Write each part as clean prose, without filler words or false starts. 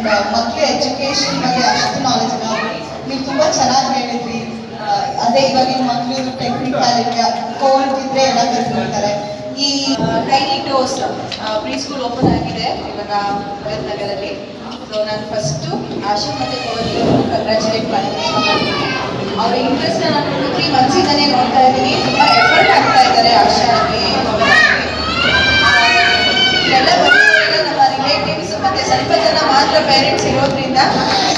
ಮಕ್ಕಳ ಎಜುಕೇಶನ್ ಬಗ್ಗೆ ಅಷ್ಟು ನಾಲೆಜ್ ಇಲ್ಲ. ನೀವು ತುಂಬ ಚೆನ್ನಾಗಿ ಹೇಳಿದ್ರಿ. ಅದೇ ಇವಾಗಿನ ಮಕ್ಕಳು ಟೆಕ್ನಿಕಲ್ ಕೋಲ್ಡ್ ಇದ್ರೆ ಎಲ್ಲ ತಿಳ್ಕೊಳ್ತಾರೆ. ಈ tiny toast pre school open ಆಗಿದೆ ಇವಾಗ ನಗರದಲ್ಲಿ. ಸೊ ನಾನು ಫಸ್ಟು ಆಶಾ ಮತ್ತು ಕೋಲಿ ಕಂಗ್ರ್ಯಾಚುಲೇಟ್ ಮಾಡ್ತೀನಿ. ಅವರ ಇಂಟ್ರೆಸ್ಟ್ ನಾನು 2-3 ಮಂತ್ಸಿಂದನೇ ನೋಡ್ತಾ ಇದ್ದೀನಿ. ತುಂಬ ಎಫರ್ಟ್ ಆಗ್ತಾ ಇದ್ದಾರೆ ಆಶಾ ಆಗಲಿ ಎಲ್ಲ ಬಂದಿರೋರೆಲ್ಲ ನಮ್ಮ ರಿಲೇಟಿವ್ಸ್ ಮತ್ತು ಸ್ವಲ್ಪ ಜನ ಮಾತ್ರ ಪೇರೆಂಟ್ಸ್ ಇರೋದ್ರಿಂದ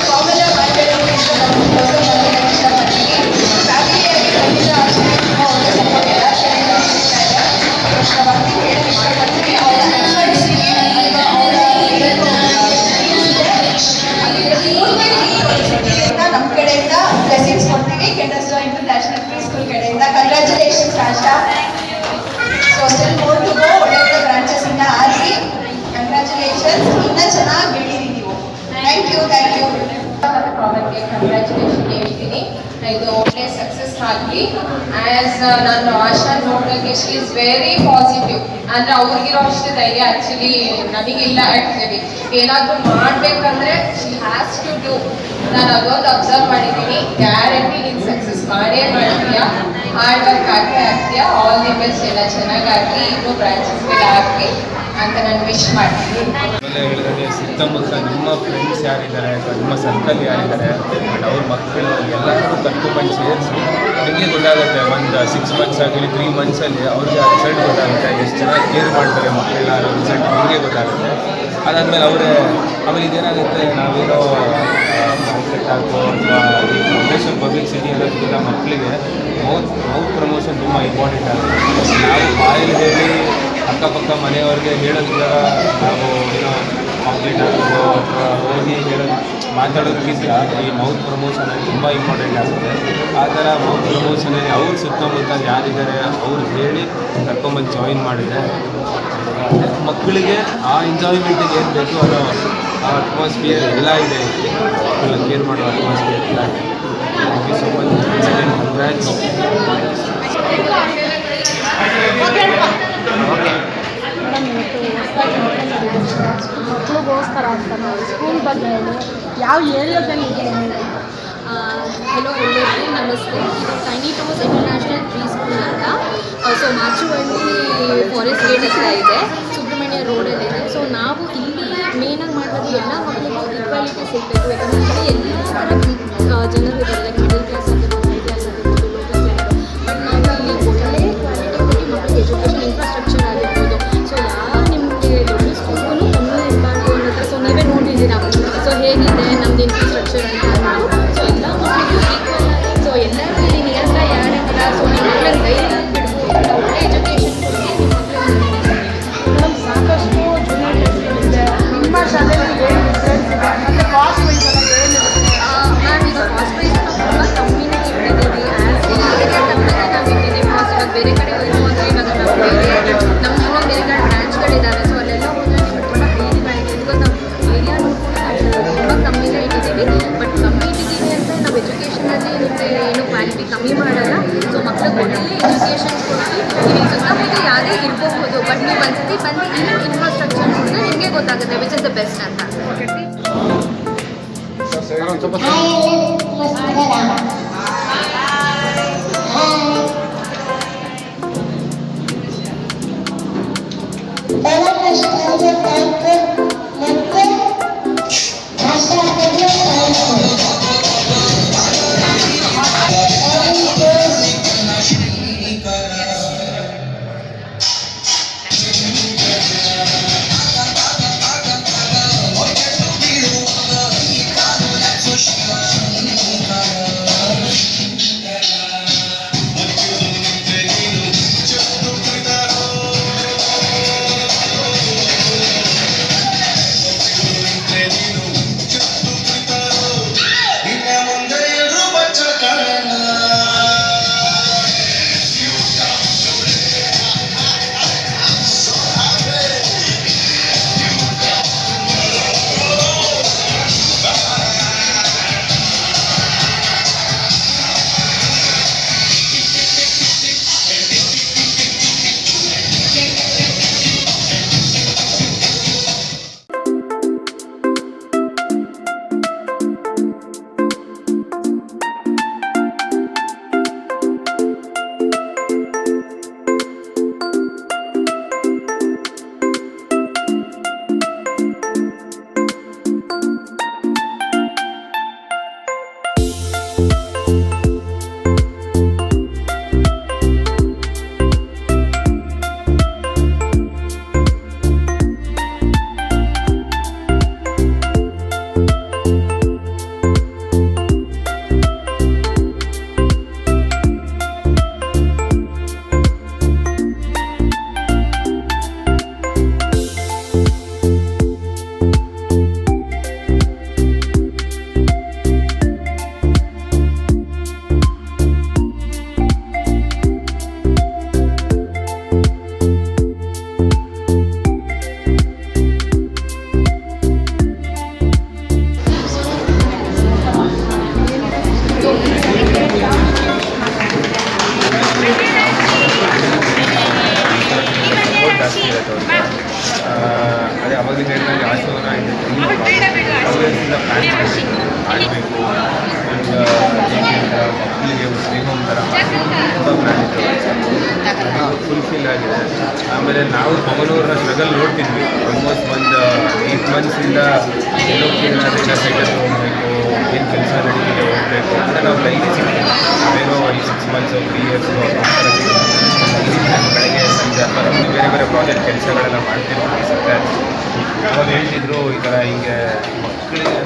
ಕಾಮನ್ ಮಾಡಬೇಕು ಅಂತ ನಾನು ಇಷ್ಟಪಡ್ತೀನಿ. ಫ್ಯಾಮಿಲಿಯಾಗಿ ಖಂಡಿತ ಆಶಾ ತುಂಬ ಒಳ್ಳೆ ಸಪೋರ್ಟ್ ಎಲ್ಲ ಸಿಗ್ತಾ ಇದೆ. ಭಕ್ತಿ ಹೇಳಕ್ಕೆ ಇಷ್ಟಪಡ್ತೀನಿ. ಅವರ ಎಫರ್ಟ್ಸ್ಗೆ ಅಥವಾ ಅವರ ನಮ್ಮ ಕಡೆಯಿಂದ ಬ್ಲೆಸ್ಸಿಂಗ್ಸ್ ಕೊಡ್ತೀವಿ. ಕೆಂಡಸ್ಟೋ ಇಂಟರ್ನ್ಯಾಷನಲ್ ಪ್ರೀ ಸ್ಕೂಲ್ ಕಡೆಯಿಂದ congratulations Asha. So still more to go. ಒಳ್ಳೆ ಒಳ್ಳೆ ಬ್ರಾಂಚಸ್ ಇಂದ ಆಗಿ ಕಂಗ್ರ್ಯಾಚುಲೇಷನ್ಸ್. ಇನ್ನೂ ಚೆನ್ನಾಗಿ ಬೆಳೀರಿ ನೀವು. Thank you. ಪ್ರಾಡಕ್ಟ್ಗೆ ಕಂಗ್ರ್ಯಾಚುಲೇಷನ್ ಹೇಳ್ತೀನಿ. ಇದು ಒಳ್ಳೆ ಸಕ್ಸಸ್ ಆಗಲಿ. ಆ್ಯಸ್ ನಾನು ಆಶಾ ನೋಡೋಕ್ಕೆ ಶಿ ಈಸ್ ವೆರಿ ಪಾಸಿಟಿವ್. ಅಂದರೆ ಅವ್ರಿಗಿರೋ ಅಷ್ಟು ಧೈರ್ಯ ಆ್ಯಕ್ಚುಲಿ ನನಗಿಲ್ಲ. ಆ್ಯಕ್ಚುಲಿ ಏನಾದರೂ ಮಾಡಬೇಕಂದ್ರೆ ಶಿ ಹ್ಯಾಸ್ ಟು ಡೂ. ನಾನು ಅದೊಂದು ಅಬ್ಸರ್ವ್ ಮಾಡಿದ್ದೀನಿ. ಗ್ಯಾರಂಟಿ ನೀನು ಸಕ್ಸಸ್ ಮಾಡೇ ಮಾಡ್ತೀಯಾ, ಹಾರ್ಡ್ ವರ್ಕ್ ಆಗ್ತೀಯಾ. All the best. ಎಲ್ಲ ಚೆನ್ನಾಗಿ ಇನ್ನೂ ಬ್ರಾಂಚಸ್ಗೆಲ್ಲ ಹಾಕಿ ಅಂತ ನಾನು ವಿಶ್ ಮಾಡ್ತೀನಿ. ಹೇಳಿದ್ರೆ ಸುತ್ತಮುತ್ತ ನಿಮ್ಮ ಫ್ರೆಂಡ್ಸ್ ಯಾರಿದ್ದಾರೆ ಅಥವಾ ನಿಮ್ಮ ಸರ್ಕಲ್ ಯಾರಿದ್ದಾರೆ ಅವ್ರ ಮಕ್ಕಳು ಎಲ್ಲರೂ ಕರ್ಕೊಂಡ್ಬಂದು ಸೇರಿಸಿ ನಿಮಗೆ ಗೊತ್ತಾಗುತ್ತೆ. ಒಂದು 6 ಮಂತ್ಸ್ ಆಗಲಿ 3 ಮಂತ್ಸಲ್ಲಿ ಅವ್ರಿಗೆ ರಿಸಲ್ಟ್ ಗೊತ್ತಾಗುತ್ತೆ. ಎಷ್ಟು ಚೆನ್ನಾಗಿ ಕೇರ್ ಮಾಡ್ತಾರೆ ಮಕ್ಕಳೆಲ್ಲ, ರಿಸಲ್ಟ್ ಅವ್ರಿಗೆ ಗೊತ್ತಾಗುತ್ತೆ. ಅದಾದಮೇಲೆ ಆಮೇಲೆ ಇದೇನಾಗುತ್ತೆ, ನಾವೇನೋ ಮಾರ್ಕೆಟ್ ಹಾಕೋ ಅಥವಾ ಈ ಪ್ರಮೋಷನ್ ಪಬ್ಲಿಸಿಟಿ ಅನ್ನೋದಕ್ಕಿಂತ ಮಕ್ಕಳಿಗೆ ಮೌತ್ ಪ್ರಮೋಷನ್ ತುಂಬ ಇಂಪಾರ್ಟೆಂಟ್ ಆಗುತ್ತೆ. ನಾವು ಬಾಯಲ್ಲಿ ಹೇಳಿ ಅಕ್ಕಪಕ್ಕ ಮನೆಯವ್ರಿಗೆ ಹೇಳೋದ್ರಿಂದ ನಾವು ಏನೋ ಕಾಂಪ್ಲೇಂಟ್ ಹಾಕೋದು ಅಥವಾ ಹೋಗಿ ಹೇಳೋದು ಮಾತಾಡೋದಕ್ಕಿಂತ ಈ ಮೌತ್ ಪ್ರಮೋಷನಲ್ಲಿ ತುಂಬ ಇಂಪಾರ್ಟೆಂಟ್ ಆಗುತ್ತೆ. ಆ ಥರ ಮೌತ್ ಪ್ರಮೋಷನಲ್ಲಿ ಅವ್ರ ಸುತ್ತಮುತ್ತ ಯಾರಿದ್ದಾರೆ ಅವ್ರು ಹೇಳಿ ಕರ್ಕೊಂಬಂದು ಜಾಯಿನ್ ಮಾಡಿದರೆ ಮಕ್ಕಳಿಗೆ ಆ ಎಂಜಾಯ್ಮೆಂಟಿಗೆ ಏನು ಬೇಕು ಅನ್ನೋ ಆ ಅಟ್ಮಾಸ್ಫಿಯರ್ ಎಲ್ಲ ಇದೆ. ಮಕ್ಕಳನ್ನ ಕೇರ್ ಮಾಡೋ ಅಟ್ಮಾಸ್ಫಿಯರ್ ಎಲ್ಲ ಇದೆ. Thank you so much. Congrats. ಮಕ್ಕಳಿಗೋಸ್ಕರ ಆಗ್ತಾರೆ. ಸ್ಕೂಲ್ ಬಗ್ಗೆ ಯಾವ ಏರಿಯಾದಲ್ಲಿ ಇದೆ? ಹಲೋ ಎಲ್ಲರಿಗೂ ನಮಸ್ತೆ. ಇದು tiny toast international pre school ಅಂತ. ಸೊ ಮಾಚುವಳ್ಳಿ ಫಾರೆಸ್ಟ್ ಗೇಟ್ ಹತ್ರ ಇದೆ, ಸುಬ್ರಹ್ಮಣ್ಯ ರೋಡಲ್ಲಿದೆ. ಸೊ ನಾವು ಇಲ್ಲಿ ಮೇನಾಗಿ ಮಾಡೋದು ಎಲ್ಲ ಮಕ್ಕಳಿಗೂ ಈಕ್ವಾಲಿಟಿ ಸಿಗಬೇಕು. ಯಾಕಂದರೆ ಎಲ್ಲ ಜನರು ಇದ್ದಾರೆ, ಲೈಕ್ ಮಿಡಲ್ ಕ್ಲಾಸ್ ಆಗಿರ್ಬೋದು, ಹೈ ಕ್ಲಾಸ್ ಆಗಿರ್ಬೋದು, ಲೋ ಕ್ಲಾಸ್ ಆಗಿರ್ಬೋದು. ಬಟ್ ನಾವು ಇಲ್ಲಿ ಒಳ್ಳೆ ಕ್ವಾಲಿಟಿ ಕೊಟ್ಟು ಮಕ್ಕಳಿಗೆ ಎಜುಕೇಷನ್ ಇನ್ಫ್ರಾಸ್ಟ್ರಕ್ಚರ್ ಆಗಿರ್ಬೋದು. ಸೊ ಯಾವ ನಿಮಗೆ ದೊಡ್ಡ ಸ್ಕೂಲ್ಗೂ ಕಮ್ಮಿ ಇರಬಾರ್ದು ಅನ್ನೋದು. ಸೊ ನೀವೇ ನೋಡಿದ್ದೀರಾ ಸೊ ಹೇಗಿದೆ ನಮ್ಮದು ಇನ್ಫ್ರಾಸ್ಟ್ರಕ್ಚರ್ ಅಂತ ಅನ್ನೋದು. ಸೊ ಎಲ್ಲ ಮಕ್ಕಳಿಗೂ ಈಕ್ವಲ್ ಆಗಿ ಸೊ ಎಲ್ಲರಿಗೂ ಇಲ್ಲಿ ನಿಯರ್ ಬೈ ಯಾರಿಲ್ಲ. ಸೊ ನಿಮ್ಮ ಮಕ್ಕಳನ್ನ ಧೈರ್ಯ ಬಿಡ್ಬೋದು, ಒಳ್ಳೆ ಎಜುಕೇಷನ್ ಕೊಡಿ ನಿಮ್ಮ ಮೇಡಮ್ ಸಾಕಷ್ಟು ಜೂನಿಯರ್ ಇದೆ ನಿಮ್ಮ ಶಾಲೆಯಲ್ಲಿ ಏನು ಡಿಫ್ರೆನ್ಸ್ ಇದೆ ಮತ್ತು ಕಾಸ್ಟ್ ವೈಸ್ ಎಲ್ಲ ಏನಿರುತ್ತೆ? ಮ್ಯಾಮ್ ಈಗ ಕಾಸ್ಟ್ ಪ್ರೈಸ್ ತುಂಬ ಕಮ್ಮಿನೇ ಇಟ್ಟಿದ್ದೀವಿ. ಆ್ಯಸ್ ಈ ಏರಿಯಾ ತಕ್ಕಂಗೆ ನಾವು ಇಟ್ಟಿದ್ದೀವಿ. ಕಾಸ್ಟ್ ಇವಾಗ ಬೇರೆ ಕಡೆ ಹೋದ್ರು ಅಂದರೆ ಇವಾಗ ನಾವು ನಮ್ಮ ಇನ್ನೊಂದು ಬೇರೆ ಕಡೆ ಬ್ರಾಂಚ್ಗಳಿದ್ದಾವೆ. ಸೊ ಅಲ್ಲೆಲ್ಲ ಹೋದರೆ ನಿಮಗೆ ತುಂಬ ಹೈಲಿ ಮಾಡಿದ್ದೀವಿ. ಬಿಕಾಸ್ ನಾವು ಏರಿಯಾ ನೋಡ್ಕೊಂಡು ತುಂಬ ಕಮ್ಮಿನೇ ಇಟ್ಟಿದ್ದೀವಿ. ಬಟ್ ಕಮ್ಮಿ ಇಟ್ಟಿದ್ದೀವಿ ಅಂದರೆ ನಾವು ಎಜುಕೇಷನಲ್ಲಿ ನಿಮಗೆ ಏನು ಕ್ವಾಲಿಟಿ ಕಮ್ಮಿ ಮಾಡಲ್ಲ. ಸೊ ಮಕ್ಕಳಿಗೆ ಒಳ್ಳೆ ಎಜುಕೇಷನ್ ಕೊಟ್ಟು ನೀವು ಸುತ್ತಮುತ್ತ ಯಾರೇ ಇರಬಹುದು. ಬಟ್ ನೀವು ಒಂದ್ಸತಿ ಬಂದು ಇಲ್ಲಿ ಇನ್ಫ್ರಾಸ್ಟ್ರಕ್ಚರ್ ನೋಡಿದ್ರೆ ನಿಮಗೆ ಗೊತ್ತಾಗುತ್ತೆ ವಿಚ್ ಇಸ್ ದ ಬೆಸ್ಟ್ ಅಂತ. Push ತುಂಬ ಪ್ಲ್ಯಾನ್ ಇತ್ತು ಫುಲ್ಫಿಲ್ ಆಗಿದೆ. ಆಮೇಲೆ ನಾವು ಪವನೂರನ್ನ ಸ್ಟ್ರಗಲ್ ನೋಡ್ತಿದ್ವಿ ಆಲ್ಮೋಸ್ಟ್ ಒಂದು 8 ಮಂತ್ಸಿಂದ ಎಲ್ಲೋ ಕೇರಳದಿಂದ ಸೈಡಲ್ಲಿ ಹೋಗಬೇಕು, ಏನು ಕೆಲಸ ನಡೀತಿದೆ ಹೋಗಬೇಕು ಅಂತ ನಾವು ಡೈಲಿ ಸಿಗ್ತೀವಿ. ಅವೇನೋ ಈ 6 ಮಂತ್ಸು 3 ಇಯರ್ಸು ಬೆಳಗ್ಗೆ ಸಂಜೆ ಅಥವಾ ನಮ್ಮದು ಬೇರೆ ಬೇರೆ ಪ್ರಾಜೆಕ್ಟ್ ಕೆಲಸಗಳೆಲ್ಲ ಮಾಡ್ತಿರ್ತೀವಿ. ಸತ್ಯ ಅವಾಗ ಹೇಳ್ತಿದ್ರು ಈ ಥರ ಹಿಂಗೆ ಮಕ್ಕಳಿಗೆ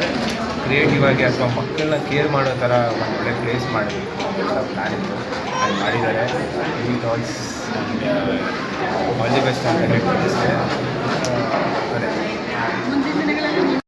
ಕ್ರಿಯೇಟಿವ್ ಆಗಿ ಅಥವಾ ಮಕ್ಕಳನ್ನ ಕೇರ್ ಮಾಡೋ ಥರ ಒಂದು ಒಳ್ಳೆ ಪ್ಲೇಸ್ ಮಾಡಬೇಕು ಅಂತ ಪ್ಲ್ಯಾನ್ ಇತ್ತು. ಅದು ಮಾಡಿದ್ದಾರೆ. ಆಲ್ ದಿ ಬೆಸ್ಟ್ ಅಂತ ಹೇಳ್ತೀನಿ ಅಷ್ಟೇ. ಅದೇ